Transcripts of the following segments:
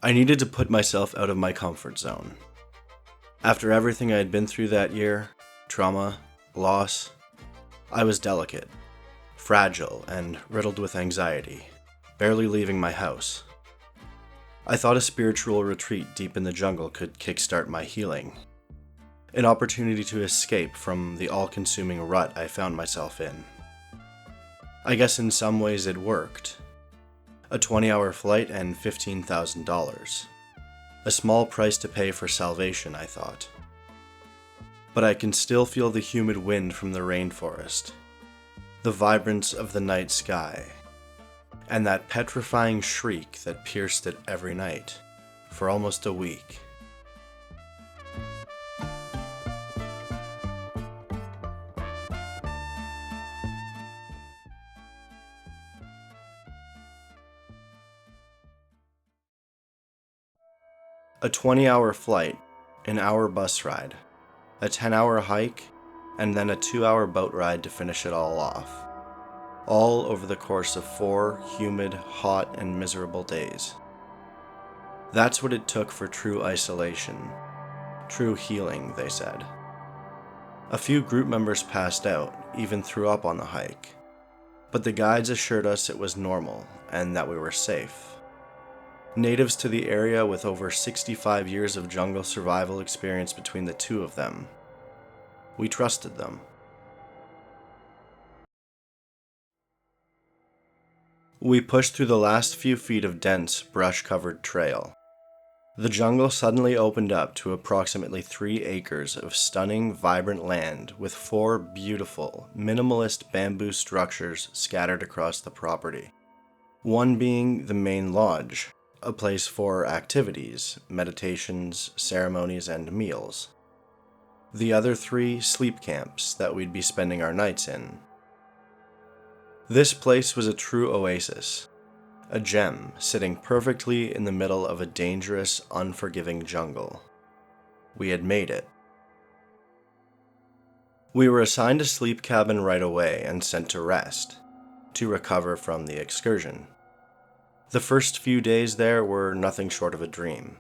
I needed to put myself out of my comfort zone. After everything I had been through that year, trauma, loss, I was delicate, fragile, and riddled with anxiety, barely leaving my house. I thought a spiritual retreat deep in the jungle could kickstart my healing, an opportunity to escape from the all-consuming rut I found myself in. I guess in some ways it worked. A 20-hour flight and $15,000. A small price to pay for salvation, I thought. But I can still feel the humid wind from the rainforest, the vibrance of the night sky, and that petrifying shriek that pierced it every night, for almost a week. A 20-hour flight, an hour bus ride, a 10-hour hike, and then a 2-hour boat ride to finish it all off. All over the course of 4 humid, hot, and miserable days. That's what it took for true isolation. True healing, they said. A few group members passed out, even threw up on the hike. But the guides assured us it was normal, and that we were safe. Natives to the area with over 65 years of jungle survival experience between the two of them. We trusted them. We pushed through the last few feet of dense, brush-covered trail. The jungle suddenly opened up to approximately 3 acres of stunning, vibrant land with 4 beautiful, minimalist bamboo structures scattered across the property. One being the main lodge, a place for activities, meditations, ceremonies, and meals. The other 3 sleep camps that we'd be spending our nights in. This place was a true oasis, a gem sitting perfectly in the middle of a dangerous, unforgiving jungle. We had made it. We were assigned a sleep cabin right away and sent to rest, to recover from the excursion. The first few days there were nothing short of a dream.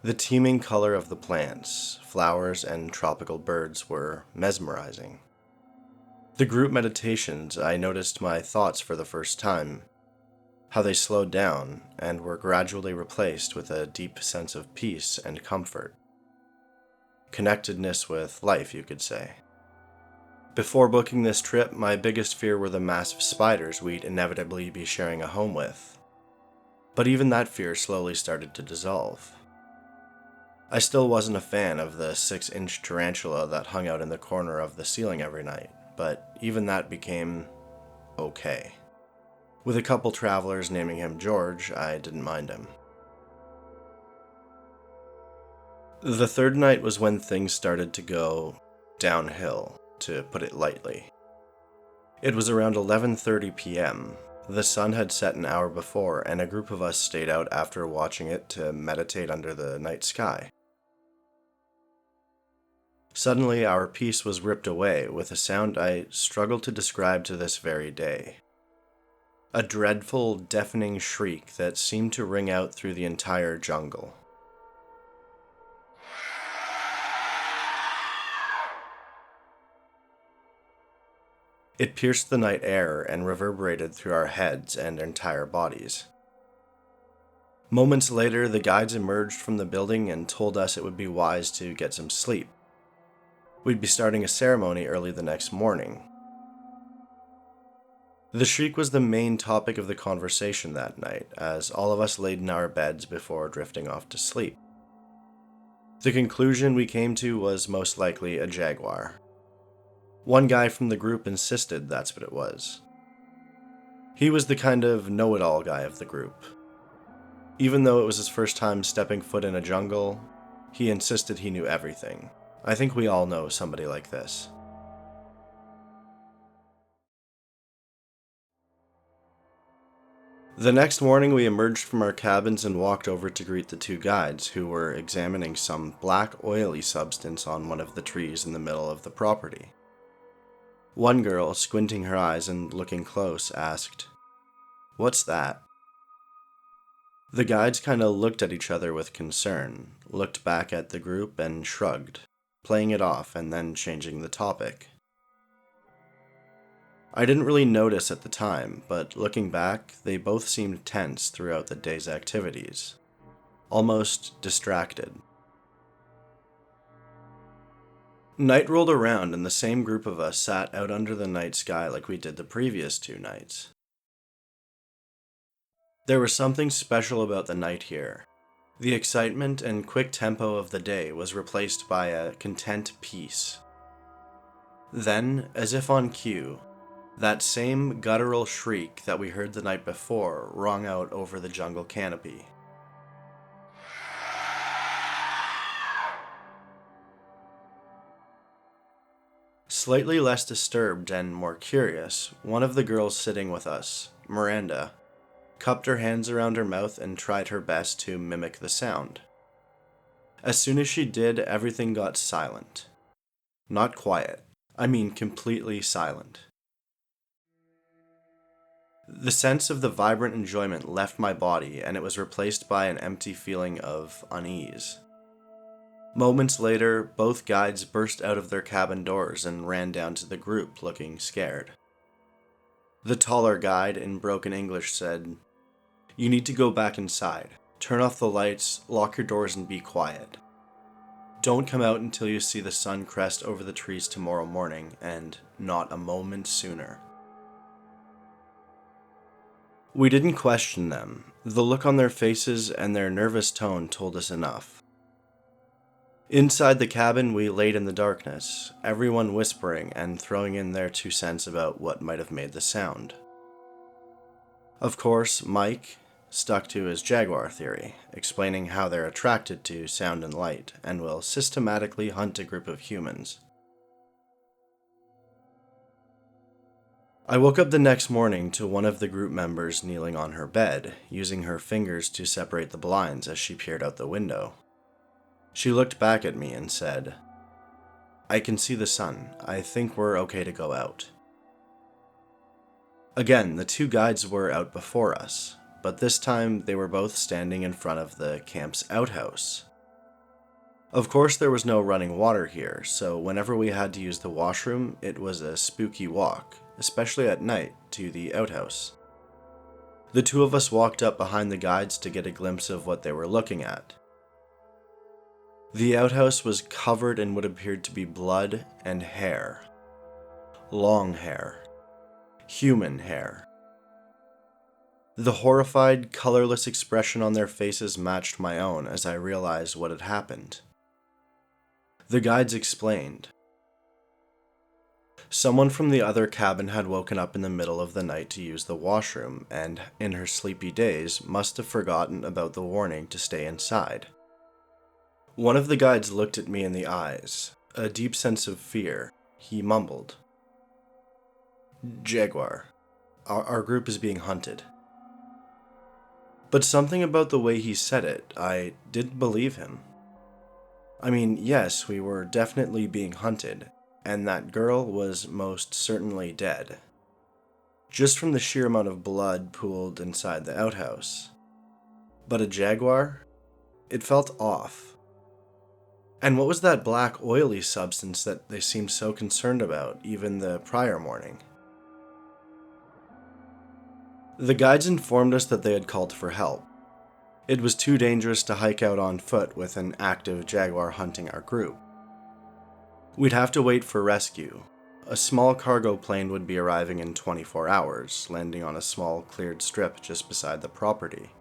The teeming color of the plants, flowers, and tropical birds were mesmerizing. The group meditations, I noticed my thoughts for the first time, how they slowed down and were gradually replaced with a deep sense of peace and comfort. Connectedness with life, you could say. Before booking this trip, my biggest fear were the massive spiders we'd inevitably be sharing a home with. But even that fear slowly started to dissolve. I still wasn't a fan of the 6-inch tarantula that hung out in the corner of the ceiling every night, but even that became okay. With a couple travelers naming him George, I didn't mind him. The third night was when things started to go downhill, to put it lightly. It was around 11:30 p.m. The sun had set an hour before, and a group of us stayed out after watching it to meditate under the night sky. Suddenly, our peace was ripped away with a sound I struggle to describe to this very day. A dreadful, deafening shriek that seemed to ring out through the entire jungle. It pierced the night air and reverberated through our heads and entire bodies. Moments later, the guides emerged from the building and told us it would be wise to get some sleep. We'd be starting a ceremony early the next morning. The shriek was the main topic of the conversation that night, as all of us laid in our beds before drifting off to sleep. The conclusion we came to was most likely a jaguar. One guy from the group insisted that's what it was. He was the kind of know-it-all guy of the group. Even though it was his first time stepping foot in a jungle, he insisted he knew everything. I think we all know somebody like this. The next morning we emerged from our cabins and walked over to greet the 2 guides who were examining some black oily substance on one of the trees in the middle of the property. One girl, squinting her eyes and looking close, asked, "What's that?" The guides kinda looked at each other with concern, looked back at the group and shrugged, playing it off and then changing the topic. I didn't really notice at the time, but looking back, they both seemed tense throughout the day's activities, almost distracted. Night rolled around and the same group of us sat out under the night sky like we did the previous 2 nights. There was something special about the night here. The excitement and quick tempo of the day was replaced by a content peace. Then, as if on cue, that same guttural shriek that we heard the night before rung out over the jungle canopy. Slightly less disturbed and more curious, one of the girls sitting with us, Miranda, cupped her hands around her mouth and tried her best to mimic the sound. As soon as she did, everything got silent. Not quiet, I mean completely silent. The sense of the vibrant enjoyment left my body and it was replaced by an empty feeling of unease. Moments later, both guides burst out of their cabin doors and ran down to the group looking scared. The taller guide in broken English said, "You need to go back inside. Turn off the lights, lock your doors and be quiet. Don't come out until you see the sun crest over the trees tomorrow morning, and not a moment sooner." We didn't question them. The look on their faces and their nervous tone told us enough. Inside the cabin, we laid in the darkness, everyone whispering and throwing in their 2 cents about what might have made the sound. Of course, Mike stuck to his jaguar theory, explaining how they're attracted to sound and light and will systematically hunt a group of humans. I woke up the next morning to one of the group members kneeling on her bed, using her fingers to separate the blinds as she peered out the window. She looked back at me and said, "I can see the sun. I think we're okay to go out." Again, the 2 guides were out before us, but this time they were both standing in front of the camp's outhouse. Of course, there was no running water here, so whenever we had to use the washroom, it was a spooky walk, especially at night, to the outhouse. The 2 of us walked up behind the guides to get a glimpse of what they were looking at. The outhouse was covered in what appeared to be blood and hair. Long hair. Human hair. The horrified, colorless expression on their faces matched my own as I realized what had happened. The guides explained. Someone from the other cabin had woken up in the middle of the night to use the washroom, and in her sleepy days must have forgotten about the warning to stay inside. One of the guides looked at me in the eyes, a deep sense of fear. He mumbled, "Jaguar, our group is being hunted." But something about the way he said it, I didn't believe him. I mean, yes, we were definitely being hunted, and that girl was most certainly dead. Just from the sheer amount of blood pooled inside the outhouse. But a jaguar? It felt off. And what was that black oily substance that they seemed so concerned about, even the prior morning? The guides informed us that they had called for help. It was too dangerous to hike out on foot with an active jaguar hunting our group. We'd have to wait for rescue. A small cargo plane would be arriving in 24 hours, landing on a small cleared strip just beside the property.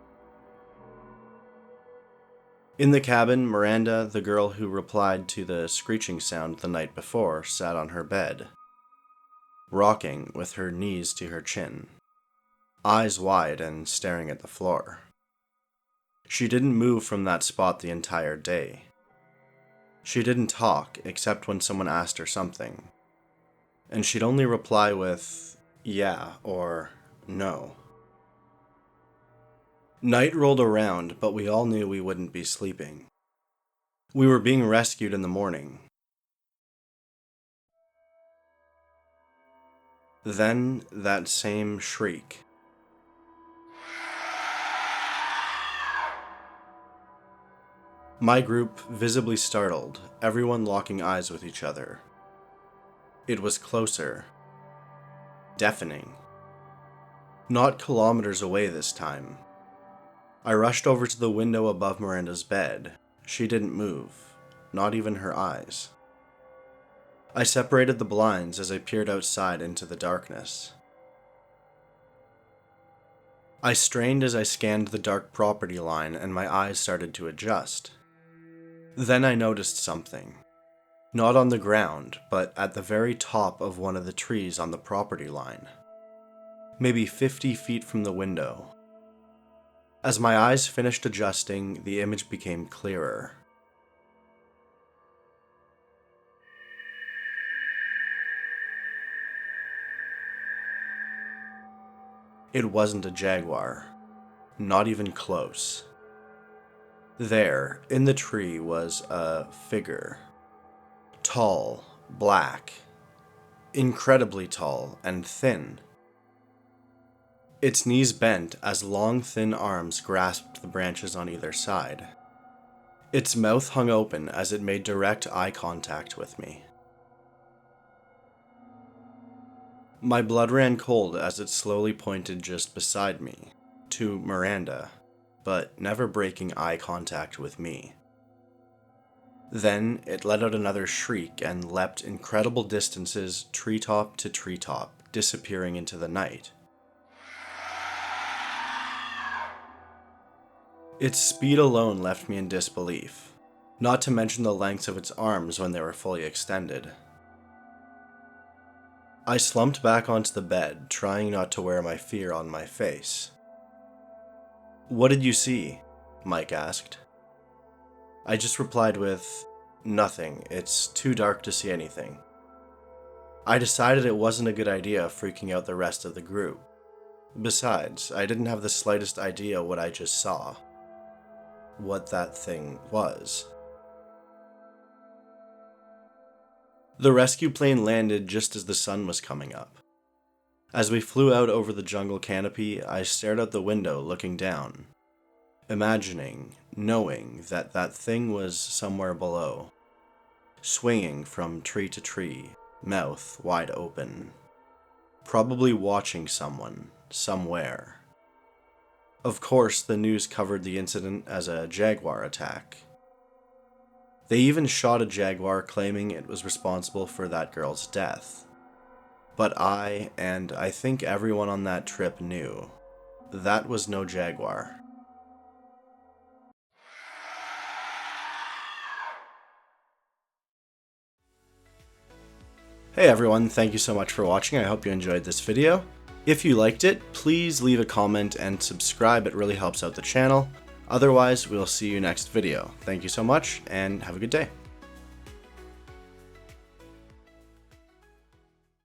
In the cabin, Miranda, the girl who replied to the screeching sound the night before, sat on her bed, rocking with her knees to her chin, eyes wide and staring at the floor. She didn't move from that spot the entire day. She didn't talk except when someone asked her something, and she'd only reply with, "Yeah," or "No." Night rolled around, but we all knew we wouldn't be sleeping. We were being rescued in the morning. Then that same shriek. My group visibly startled, everyone locking eyes with each other. It was closer. Deafening. Not kilometers away this time. I rushed over to the window above Miranda's bed. She didn't move, not even her eyes. I separated the blinds as I peered outside into the darkness. I strained as I scanned the dark property line and my eyes started to adjust. Then I noticed something. Not on the ground, but at the very top of one of the trees on the property line. Maybe 50 feet from the window. As my eyes finished adjusting, the image became clearer. It wasn't a jaguar. Not even close. There, in the tree, was a figure. Tall, black. Incredibly tall and thin. Its knees bent as long, thin arms grasped the branches on either side. Its mouth hung open as it made direct eye contact with me. My blood ran cold as it slowly pointed just beside me, to Miranda, but never breaking eye contact with me. Then it let out another shriek and leapt incredible distances treetop to treetop, disappearing into the night. Its speed alone left me in disbelief, not to mention the lengths of its arms when they were fully extended. I slumped back onto the bed, trying not to wear my fear on my face. "What did you see?" Mike asked. I just replied with, "Nothing, it's too dark to see anything." I decided it wasn't a good idea freaking out the rest of the group. Besides, I didn't have the slightest idea what I just saw. What that thing was. The rescue plane landed just as the sun was coming up. As we flew out over the jungle canopy, I stared out the window looking down, imagining, knowing that that thing was somewhere below, swinging from tree to tree, mouth wide open, probably watching someone, somewhere. Of course, the news covered the incident as a jaguar attack. They even shot a jaguar claiming it was responsible for that girl's death. But I, and I think everyone on that trip knew, that was no jaguar. Hey everyone, thank you so much for watching. I hope you enjoyed this video. If you liked it, please leave a comment and subscribe. It really helps out the channel. Otherwise, we'll see you next video. Thank you so much, and have a good day.